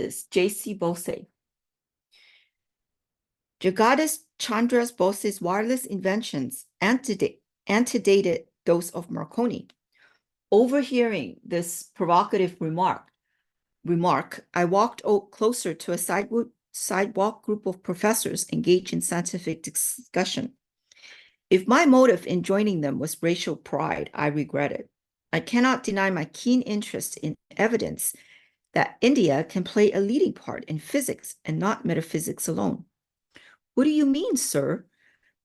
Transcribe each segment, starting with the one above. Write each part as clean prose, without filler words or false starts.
is J.C. Bose. Jagadish Chandra Bose's wireless inventions antedated those of Marconi. Overhearing this provocative remark, I walked closer to a sidewalk group of professors engaged in scientific discussion. If my motive in joining them was racial pride, I regret it. I cannot deny my keen interest in evidence that India can play a leading part in physics and not metaphysics alone. What do you mean, sir?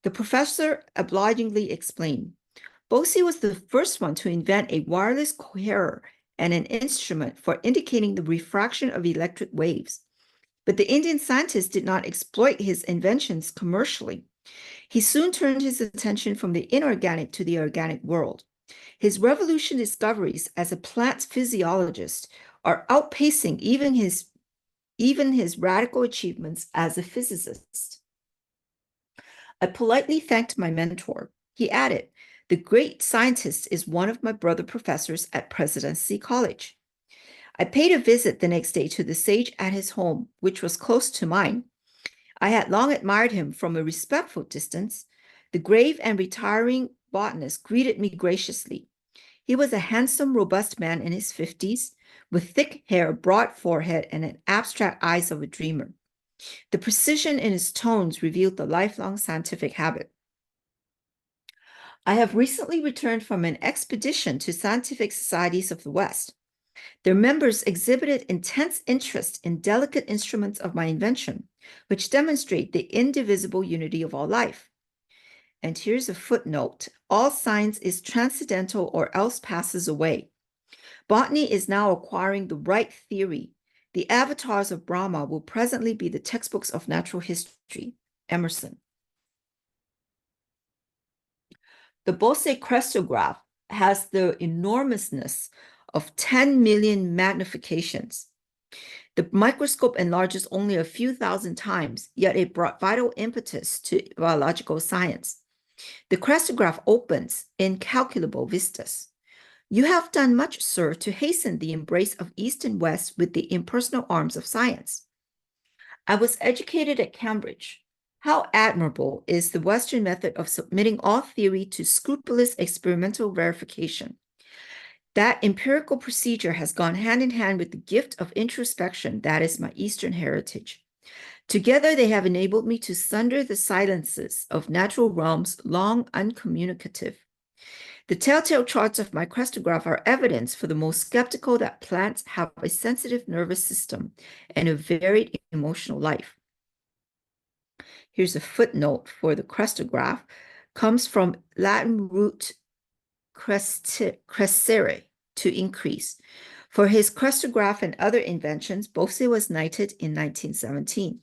The professor obligingly explained. Bose was the first one to invent a wireless coherer and an instrument for indicating the refraction of electric waves. But the Indian scientist did not exploit his inventions commercially. He soon turned his attention from the inorganic to the organic world. His revolution discoveries as a plant physiologist are outpacing even his radical achievements as a physicist. I politely thanked my mentor. He added, "The great scientist is one of my brother professors at Presidency College." I paid a visit the next day to the sage at his home, which was close to mine. I had long admired him from a respectful distance. The grave and retiring botanist greeted me graciously. He was a handsome, robust man in his 50s, with thick hair, broad forehead, and an abstract eyes of a dreamer. The precision in his tones revealed the lifelong scientific habit. I have recently returned from an expedition to scientific societies of the West. Their members exhibited intense interest in delicate instruments of my invention, which demonstrate the indivisible unity of all life. And here's a footnote. All science is transcendental or else passes away. Botany is now acquiring the right theory. The avatars of Brahma will presently be the textbooks of natural history. Emerson. The Bose crystallograph has the enormousness of 10 million magnifications. The microscope enlarges only a few thousand times, yet it brought vital impetus to biological science. The crystallograph opens incalculable vistas. You have done much, sir, to hasten the embrace of East and West with the impersonal arms of science. I was educated at Cambridge. How admirable is the Western method of submitting all theory to scrupulous experimental verification. That empirical procedure has gone hand in hand with the gift of introspection that is my Eastern heritage. Together, they have enabled me to sunder the silences of natural realms long uncommunicative. The telltale charts of my crystallograph are evidence for the most skeptical that plants have a sensitive nervous system and a varied emotional life. Here's a footnote for the crystallograph. Comes from Latin root crescere, to increase. For his crystallograph and other inventions, Bose was knighted in 1917.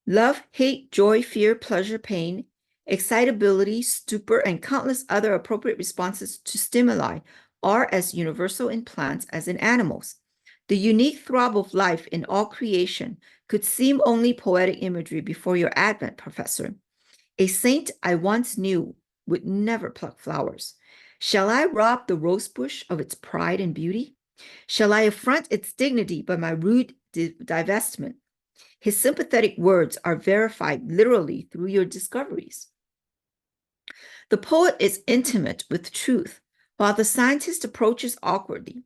Love, hate, joy, fear, pleasure, pain, excitability, stupor, and countless other appropriate responses to stimuli are as universal in plants as in animals. The unique throb of life in all creation could seem only poetic imagery before your advent, Professor. A saint I once knew would never pluck flowers. Shall I rob the rosebush of its pride and beauty? Shall I affront its dignity by my rude divestment? His sympathetic words are verified literally through your discoveries. The poet is intimate with truth, while the scientist approaches awkwardly.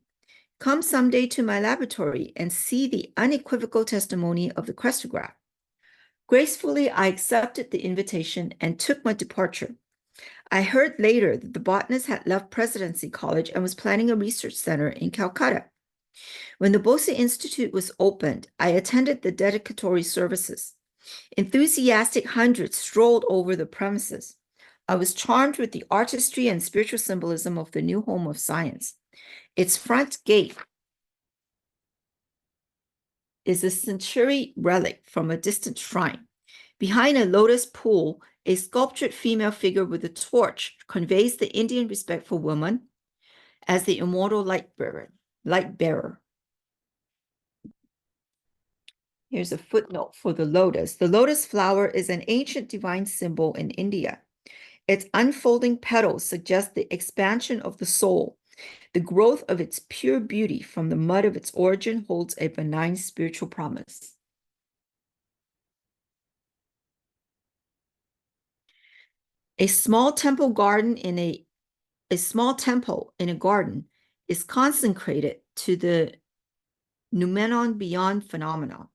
Come someday to my laboratory and see the unequivocal testimony of the crystallograph. Gracefully, I accepted the invitation and took my departure. I heard later that the botanist had left Presidency College and was planning a research center in Calcutta. When the Bose Institute was opened, I attended the dedicatory services. Enthusiastic hundreds strolled over the premises. I was charmed with the artistry and spiritual symbolism of the new home of science. Its front gate is a century relic from a distant shrine. Behind a lotus pool, a sculptured female figure with a torch conveys the Indian respect for woman as the immortal light bearer. Here's a footnote for the lotus. The lotus flower is an ancient divine symbol in India. Its unfolding petals suggest the expansion of the soul, The growth of its pure beauty from the mud of its origin holds a benign spiritual promise. A small temple in a garden is consecrated to the noumenon beyond phenomena.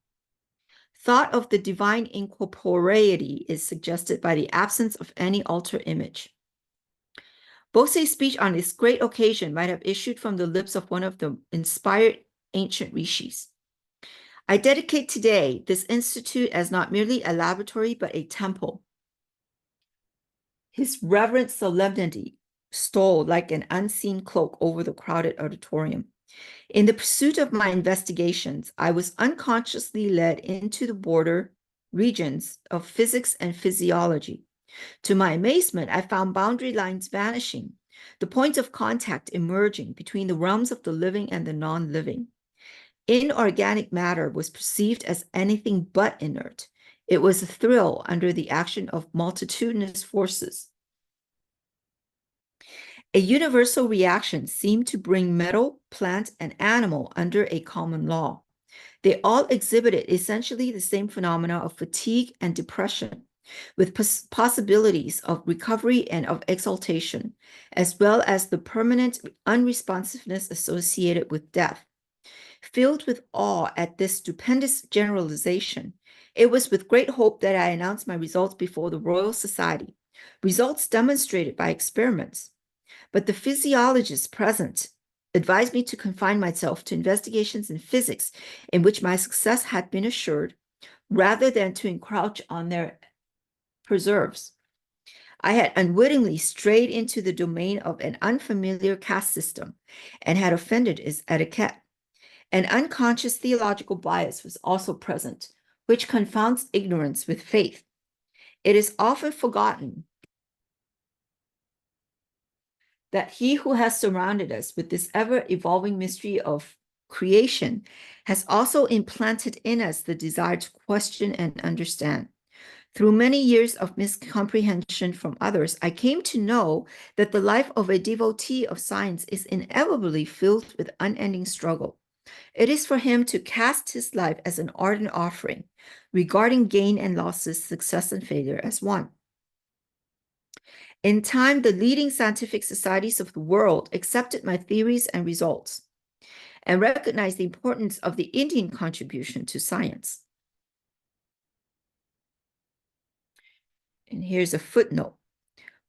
Thought of the divine incorporeity is suggested by the absence of any altar image. Bose's speech on this great occasion might have issued from the lips of one of the inspired ancient rishis. I dedicate today this institute as not merely a laboratory, but a temple. His reverent solemnity stole like an unseen cloak over the crowded auditorium. In the pursuit of my investigations, I was unconsciously led into the border regions of physics and physiology. To my amazement, I found boundary lines vanishing, the points of contact emerging between the realms of the living and the non-living. Inorganic matter was perceived as anything but inert. It was a thrill under the action of multitudinous forces. A universal reaction seemed to bring metal, plant, and animal under a common law. They all exhibited essentially the same phenomena of fatigue and depression, with possibilities of recovery and of exaltation, as well as the permanent unresponsiveness associated with death. Filled with awe at this stupendous generalization, it was with great hope that I announced my results before the Royal Society, results demonstrated by experiments. But the physiologists present advised me to confine myself to investigations in physics in which my success had been assured, rather than to encroach on their preserves. I had unwittingly strayed into the domain of an unfamiliar caste system and had offended its etiquette. An unconscious theological bias was also present, which confounds ignorance with faith. It is often forgotten that he who has surrounded us with this ever-evolving mystery of creation has also implanted in us the desire to question and understand. Through many years of miscomprehension from others, I came to know that the life of a devotee of science is inevitably filled with unending struggle. It is for him to cast his life as an ardent offering, regarding gain and losses, success and failure as one. In time, the leading scientific societies of the world accepted my theories and results and recognized the importance of the Indian contribution to science. And here's a footnote.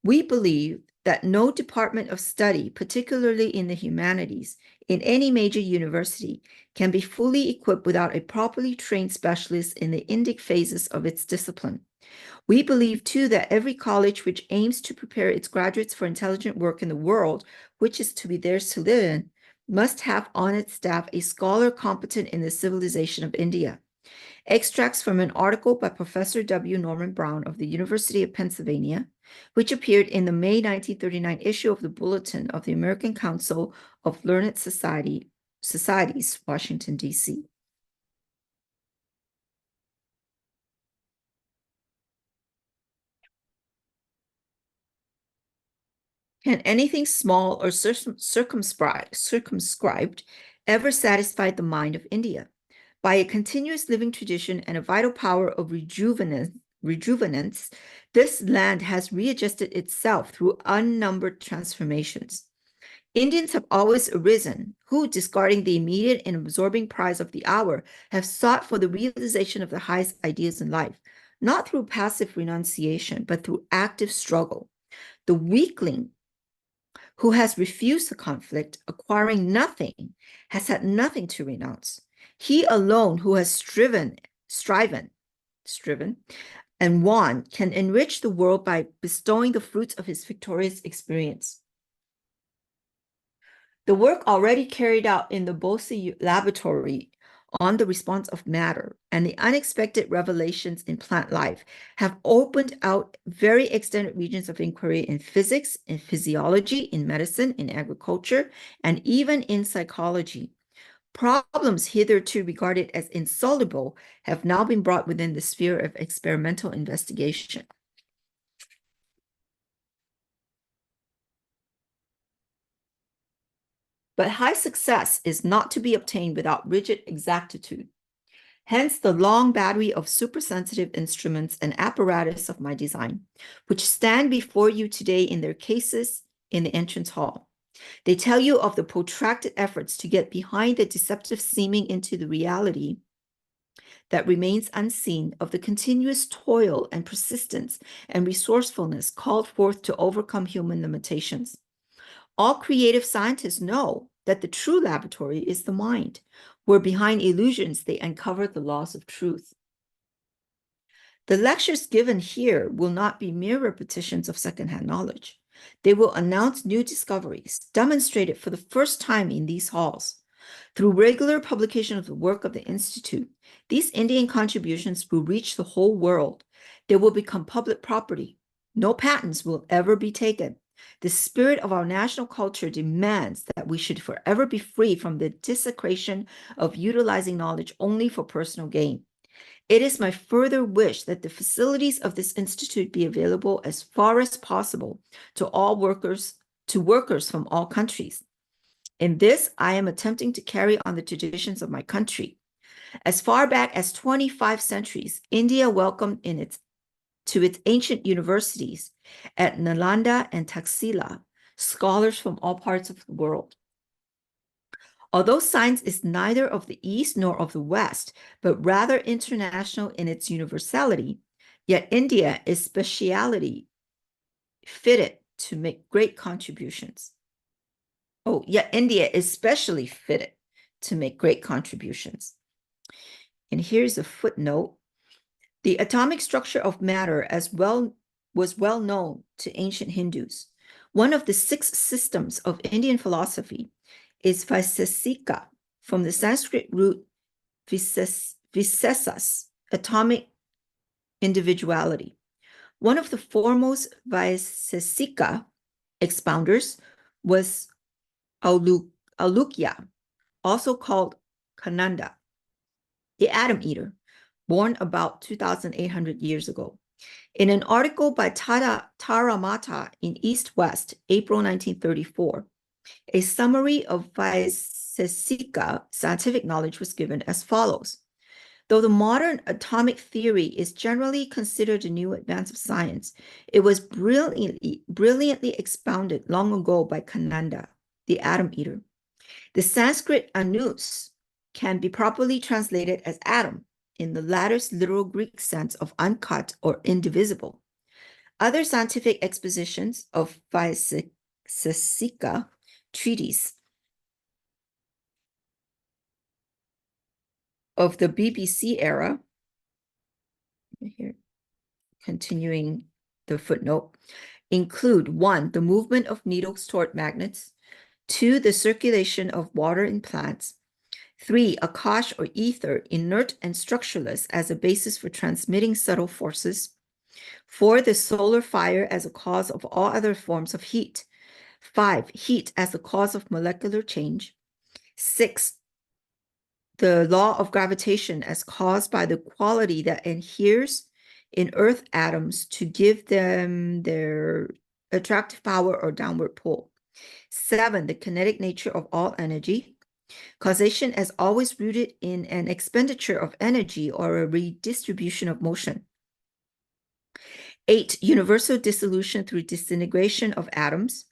We believe that no department of study, particularly in the humanities, in any major university, can be fully equipped without a properly trained specialist in the Indic phases of its discipline. We believe, too, that every college which aims to prepare its graduates for intelligent work in the world, which is to be theirs to live in, must have on its staff a scholar competent in the civilization of India. Extracts from an article by Professor W. Norman Brown of the University of Pennsylvania, which appeared in the May 1939 issue of the Bulletin of the American Council of Learned Societies, Washington, D.C. Can anything small or circumscribed ever satisfy the mind of India? By a continuous living tradition and a vital power of rejuvenance, this land has readjusted itself through unnumbered transformations. Indians have always arisen, who, discarding the immediate and absorbing prize of the hour, have sought for the realization of the highest ideas in life, not through passive renunciation, but through active struggle. The weakling who has refused the conflict, acquiring nothing, has had nothing to renounce. He alone who has striven, and won can enrich the world by bestowing the fruits of his victorious experience. The work already carried out in the Bose laboratory on the response of matter and the unexpected revelations in plant life have opened out very extended regions of inquiry in physics, in physiology, in medicine, in agriculture, and even in psychology. Problems hitherto regarded as insoluble have now been brought within the sphere of experimental investigation. But high success is not to be obtained without rigid exactitude. Hence the long battery of supersensitive instruments and apparatus of my design, which stand before you today in their cases in the entrance hall. They tell you of the protracted efforts to get behind the deceptive seeming into the reality that remains unseen, of the continuous toil and persistence and resourcefulness called forth to overcome human limitations. All creative scientists know that the true laboratory is the mind, where behind illusions they uncover the laws of truth. The lectures given here will not be mere repetitions of secondhand knowledge. They will announce new discoveries, demonstrated for the first time in these halls. Through regular publication of the work of the Institute, these Indian contributions will reach the whole world. They will become public property. No patents will ever be taken. The spirit of our national culture demands that we should forever be free from the desecration of utilizing knowledge only for personal gain. It is my further wish that the facilities of this institute be available as far as possible to all workers, from all countries. In this, I am attempting to carry on the traditions of my country. As far back as 25 centuries, India welcomed to its ancient universities at Nalanda and Taxila scholars from all parts of the world. Although science is neither of the East nor of the West, but rather international in its universality, yet India is specially fitted to make great contributions. Oh, yet India is specially fitted to make great contributions. And here's a footnote. The atomic structure of matter was well known to ancient Hindus. One of the 6 systems of Indian philosophy is Vaisesika, from the Sanskrit root visesas, atomic individuality. One of the foremost Vaisesika expounders was Alukya, also called Kananda, the atom eater, born about 2,800 years ago. In an article by Taramata in East West, April 1934, a summary of Vaisesika scientific knowledge was given as follows. Though the modern atomic theory is generally considered a new advance of science, it was brilliantly expounded long ago by Kananda, the atom eater. The Sanskrit anus can be properly translated as atom, in the latter's literal Greek sense of uncut or indivisible. Other scientific expositions of Vaisesika treatise of the BBC era, here, continuing the footnote, include 1, the movement of needles toward magnets, 2, the circulation of water in plants, 3, Akash or ether, inert and structureless as a basis for transmitting subtle forces, 4, the solar fire as a cause of all other forms of heat, 5, heat as the cause of molecular change, 6, the law of gravitation as caused by the quality that adheres in earth atoms to give them their attractive power or downward pull. 7, the kinetic nature of all energy. Causation as always rooted in an expenditure of energy or a redistribution of motion. 8, universal dissolution through disintegration of atoms.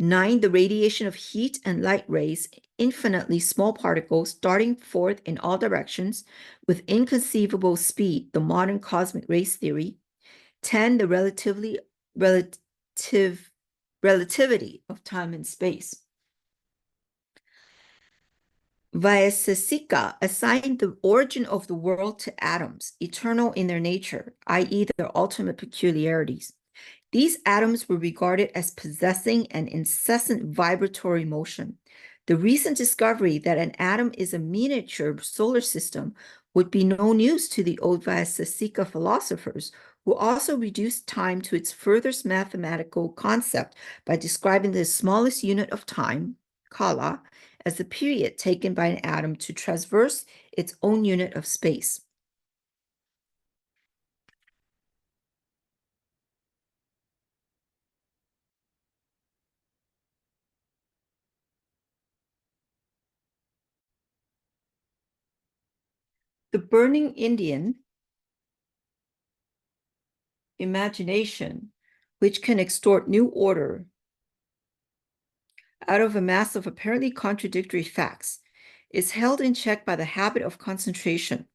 9, the radiation of heat and light rays, infinitely small particles darting forth in all directions with inconceivable speed, the modern cosmic rays theory. 10, the relativity of time and space. Vaisesika assigned the origin of the world to atoms, eternal in their nature, i.e., their ultimate peculiarities. These atoms were regarded as possessing an incessant vibratory motion. The recent discovery that an atom is a miniature solar system would be no news to the old Vaisesika philosophers, who also reduced time to its furthest mathematical concept by describing the smallest unit of time, kala, as the period taken by an atom to traverse its own unit of space. The burning Indian imagination, which can extort new order out of a mass of apparently contradictory facts, is held in check by the habit of concentration.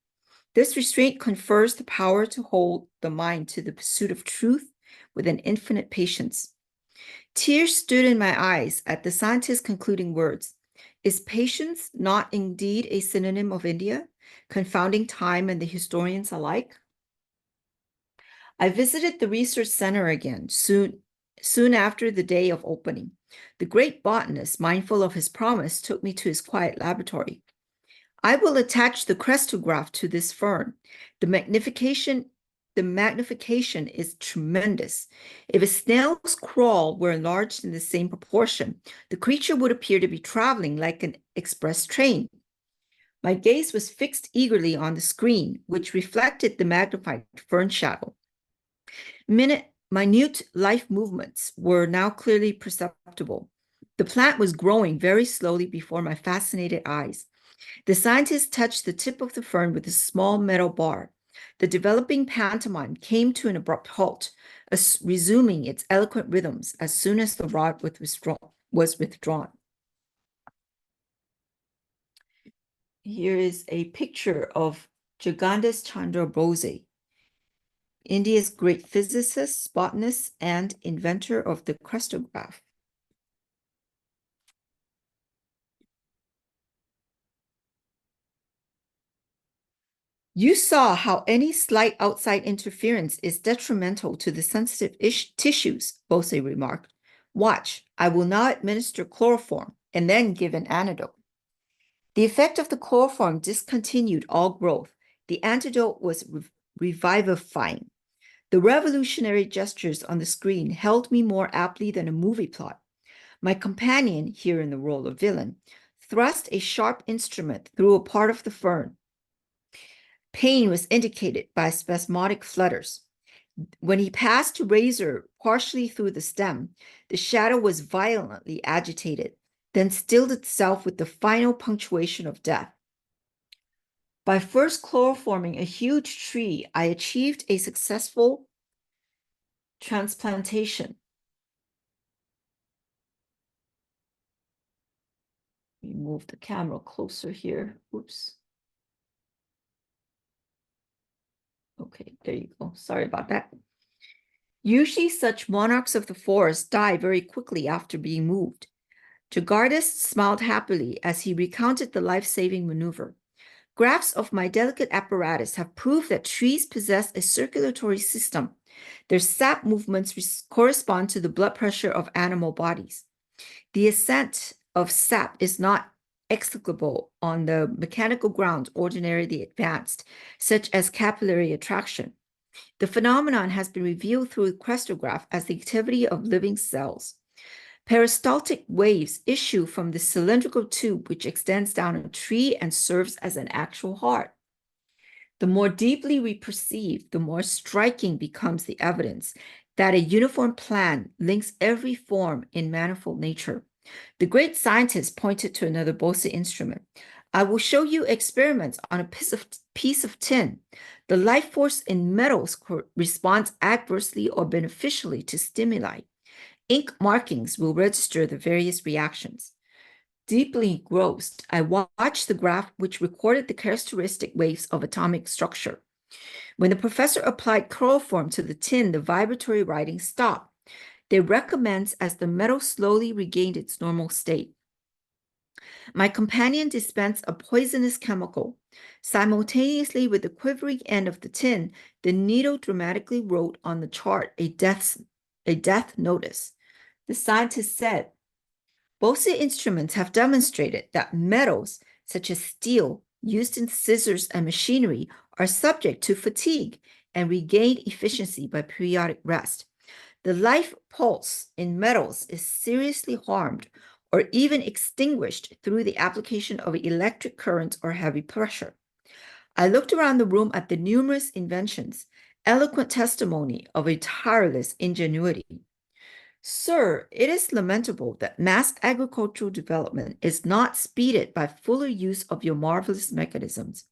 This restraint confers the power to hold the mind to the pursuit of truth with an infinite patience. Tears stood in my eyes at the scientist's concluding words. Is patience not indeed a synonym of India, confounding time and the historians alike? I visited the research center again soon after the day of opening. The great botanist, mindful of his promise, took me to his quiet laboratory. I will attach the crestograph to this fern. The magnification is tremendous. If a snail's crawl were enlarged in the same proportion, the creature would appear to be traveling like an express train. My gaze was fixed eagerly on the screen, which reflected the magnified fern shadow. Minute life movements were now clearly perceptible. The plant was growing very slowly before my fascinated eyes. The scientist touched the tip of the fern with a small metal bar. The developing pantomime came to an abrupt halt, resuming its eloquent rhythms as soon as the rod was withdrawn. Here is a picture of Jagannatha Chandra Bose, India's great physicist, botanist, and inventor of the crestograph. You saw how any slight outside interference is detrimental to the sensitive tissues, Bose remarked. Watch, I will now administer chloroform and then give an antidote. The effect of the chloroform discontinued all growth. The antidote was revivifying. The revolutionary gestures on the screen held me more aptly than a movie plot. My companion, here in the role of villain, thrust a sharp instrument through a part of the fern. Pain was indicated by spasmodic flutters. When he passed the razor partially through the stem, the shadow was violently agitated, then stilled itself with the final punctuation of death. By first chloroforming a huge tree, I achieved a successful transplantation. Let me move the camera closer here. Oops. Okay, there you go. Sorry about that. Usually such monarchs of the forest die very quickly after being moved. Jagardist smiled happily as he recounted the life-saving maneuver. Graphs of my delicate apparatus have proved that trees possess a circulatory system. Their sap movements correspond to the blood pressure of animal bodies. The ascent of sap is not execrable on the mechanical grounds ordinarily advanced, such as capillary attraction. The phenomenon has been revealed through the crestograph as the activity of living cells. Peristaltic waves issue from the cylindrical tube which extends down a tree and serves as an actual heart. The more deeply we perceive, the more striking becomes the evidence that a uniform plan links every form in manifold nature. The great scientist pointed to another Bose instrument. I will show you experiments on a piece of tin. The life force in metals responds adversely or beneficially to stimuli. Ink markings will register the various reactions. Deeply engrossed, I watched the graph which recorded the characteristic waves of atomic structure. When the professor applied chloroform to the tin, the vibratory writing stopped. They recommenced as the metal slowly regained its normal state. My companion dispensed a poisonous chemical. Simultaneously with the quivering end of the tin, the needle dramatically wrote on the chart a death notice. The scientist said, Bose instruments have demonstrated that metals, such as steel, used in scissors and machinery, are subject to fatigue and regain efficiency by periodic rest. The life pulse in metals is seriously harmed or even extinguished through the application of electric currents or heavy pressure. I looked around the room at the numerous inventions, eloquent testimony of a tireless ingenuity. Sir, it is lamentable that mass agricultural development is not speeded by fuller use of your marvelous mechanisms.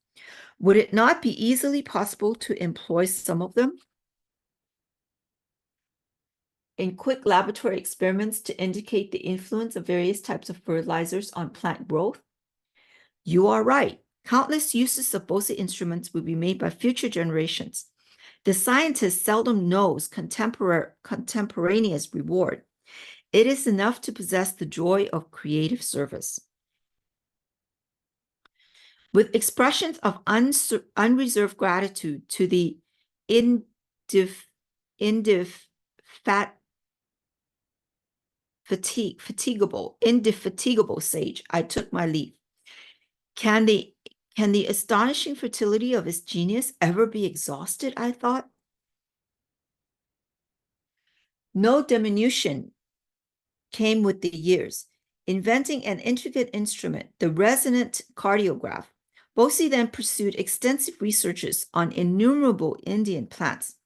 Would it not be easily possible to employ some of them in quick laboratory experiments to indicate the influence of various types of fertilizers on plant growth? You are right. Countless uses of Bose instruments will be made by future generations. The scientist seldom knows contemporaneous reward. It is enough to possess the joy of creative service. With expressions of unreserved gratitude to the indefatigable sage, I took my leave. Can the astonishing fertility of his genius ever be exhausted, I thought? No diminution came with the years. Inventing an intricate instrument, the resonant cardiograph, Bose then pursued extensive researches on innumerable Indian plants.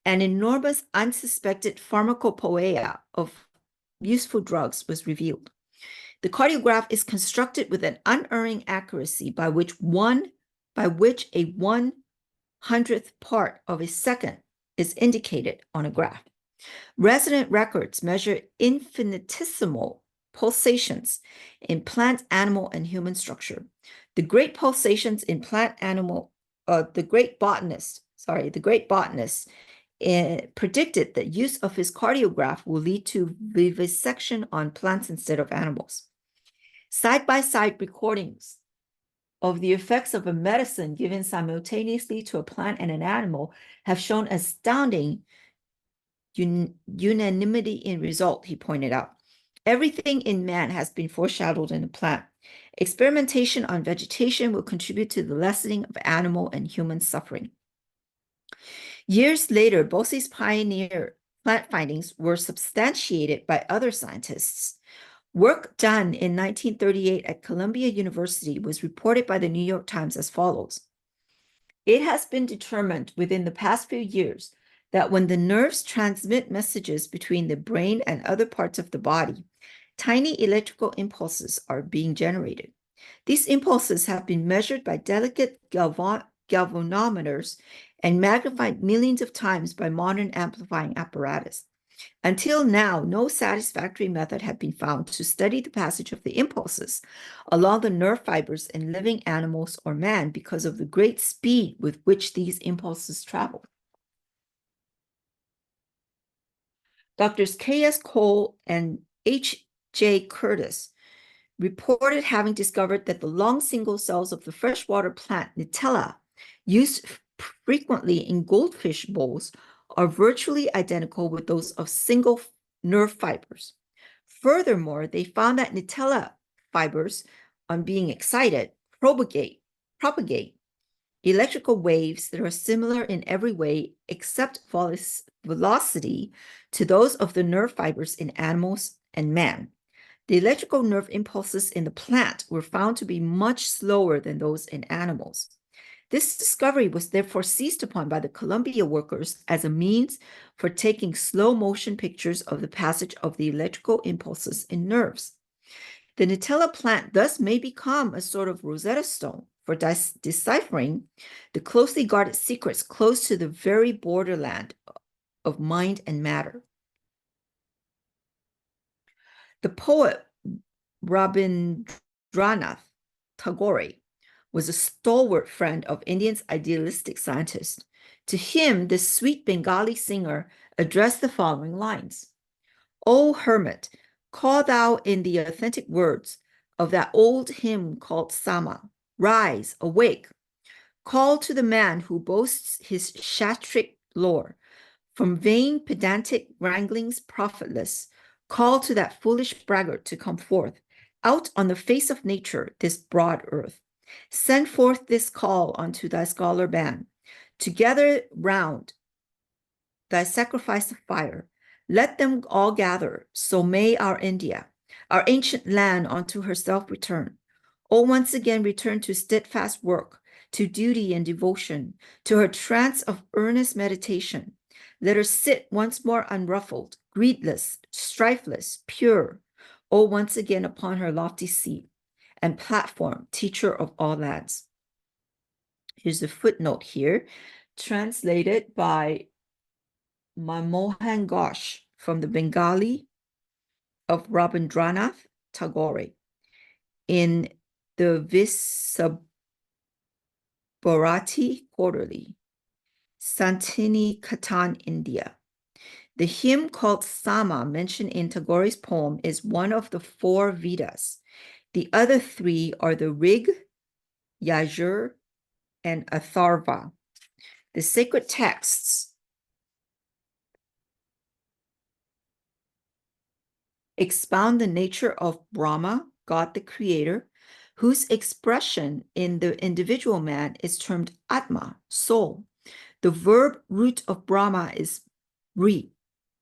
An enormous unsuspected pharmacopoeia of useful drugs was revealed. The cardiograph is constructed with an unerring accuracy by which a 1/100th part of a second is indicated on a graph. Resonant records measure infinitesimal pulsations in plant, animal, and human structure. The great pulsations in plant, animal, the great botanist predicted that use of his cardiograph will lead to vivisection on plants instead of animals. Side-by-side recordings of the effects of a medicine given simultaneously to a plant and an animal have shown astounding unanimity in result, he pointed out. Everything in man has been foreshadowed in the plant. Experimentation on vegetation will contribute to the lessening of animal and human suffering. Years later, Bose's pioneer plant findings were substantiated by other scientists. Work done in 1938 at Columbia University was reported by the New York Times as follows. It has been determined within the past few years that when the nerves transmit messages between the brain and other parts of the body, tiny electrical impulses are being generated. These impulses have been measured by delicate galvanometers and magnified millions of times by modern amplifying apparatus. Until now, no satisfactory method had been found to study the passage of the impulses along the nerve fibers in living animals or man because of the great speed with which these impulses travel. Doctors K.S. Cole and H.J. Curtis reported having discovered that the long single cells of the freshwater plant Nitella, used frequently in goldfish bowls, are virtually identical with those of single nerve fibers. Furthermore, they found that Nitella fibers, on being excited, propagate electrical waves that are similar in every way except velocity to those of the nerve fibers in animals and man. The electrical nerve impulses in the plant were found to be much slower than those in animals. This discovery was therefore seized upon by the Columbia workers as a means for taking slow motion pictures of the passage of the electrical impulses in nerves. The Nitella plant thus may become a sort of Rosetta Stone for deciphering the closely guarded secrets close to the very borderland of mind and matter. The poet Rabindranath Tagore was a stalwart friend of India's idealistic scientist. To him, this sweet Bengali singer addressed the following lines. O hermit, call thou in the authentic words of that old hymn called Sama. Rise, awake. Call to the man who boasts his shastric lore. From vain pedantic wranglings profitless, call to that foolish braggart to come forth, out on the face of nature, this broad earth. Send forth this call unto thy scholar band, together round thy sacrifice of fire. Let them all gather, so may our India, our ancient land, unto herself return. Oh, once again return to steadfast work, to duty and devotion, to her trance of earnest meditation. Let her sit once more unruffled, greedless, strifeless, pure. Oh, once again upon her lofty seat and platform, teacher of all lands. Here's a footnote here, translated by Manmohan Ghosh from the Bengali of Rabindranath Tagore in the Visabharati Quarterly, Santini Katan, India. The hymn called Sama, mentioned in Tagore's poem, is one of the 4 Vedas. The other 3 are the Rig, Yajur, and Atharva. The sacred texts expound the nature of Brahma, God the Creator, whose expression in the individual man is termed Atma, soul. The verb root of Brahma is Bri,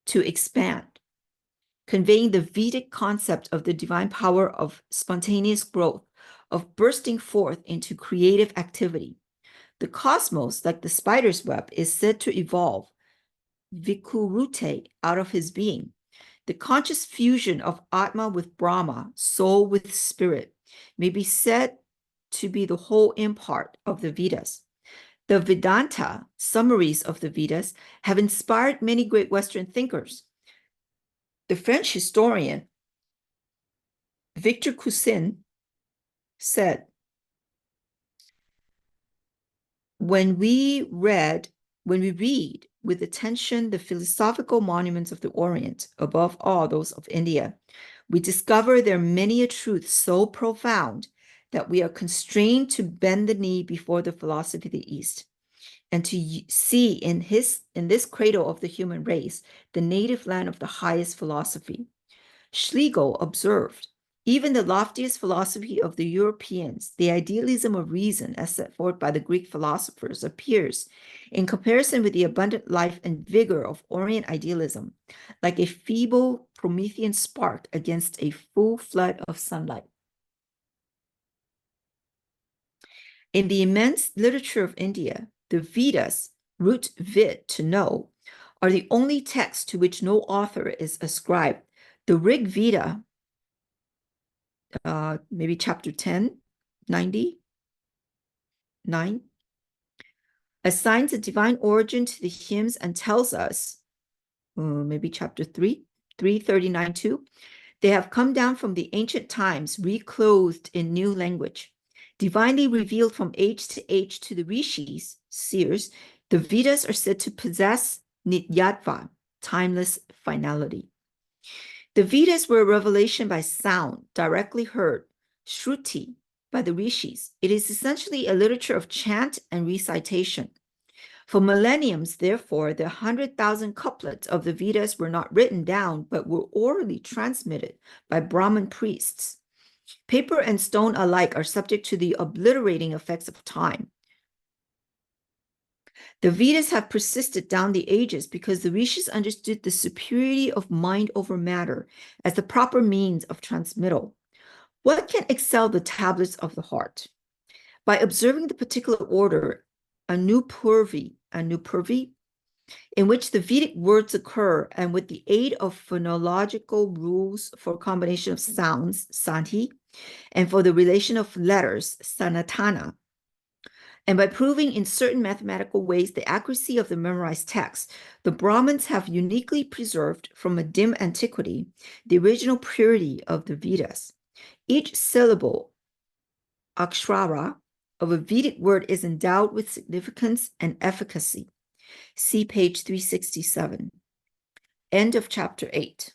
to expand, conveying the Vedic concept of the divine power of spontaneous growth, of bursting forth into creative activity. The cosmos, like the spider's web, is said to evolve vikurute, out of his being. The conscious fusion of Atma with Brahma, soul with spirit, may be said to be the whole impart of the Vedas. The Vedanta summaries of the Vedas have inspired many great Western thinkers. The French historian Victor Cousin said, when we read with attention the philosophical monuments of the Orient, above all those of India, we discover there many a truth so profound that we are constrained to bend the knee before the philosophy of the East, and to see in this cradle of the human race the native land of the highest philosophy. Schlegel observed, even the loftiest philosophy of the Europeans, the idealism of reason as set forth by the Greek philosophers, appears, in comparison with the abundant life and vigor of Orient idealism, like a feeble Promethean spark against a full flood of sunlight. In the immense literature of India, the Vedas, root vid, to know, are the only texts to which no author is ascribed. The Rig Veda, maybe chapter 10, 99, assigns a divine origin to the hymns and tells us, maybe chapter 3, 339 2, they have come down from the ancient times, reclothed in new language, divinely revealed from age to the rishis, seers. The Vedas are said to possess nityatva, timeless finality. The Vedas were a revelation by sound, directly heard, shruti, by the rishis. It is essentially a literature of chant and recitation. For millenniums, therefore, the 100,000 couplets of the Vedas were not written down, but were orally transmitted by Brahmin priests. Paper and stone alike are subject to the obliterating effects of time. The Vedas have persisted down the ages because the rishis understood the superiority of mind over matter as the proper means of transmittal. What can excel the tablets of the heart? By observing the particular order, anupurvi, in which the Vedic words occur, and with the aid of phonological rules for combination of sounds, sandhi, and for the relation of letters, sanatana, and by proving in certain mathematical ways the accuracy of the memorized text, the Brahmins have uniquely preserved from a dim antiquity the original purity of the Vedas. Each syllable, akshara, of a Vedic word is endowed with significance and efficacy. See page 367. End of chapter 8.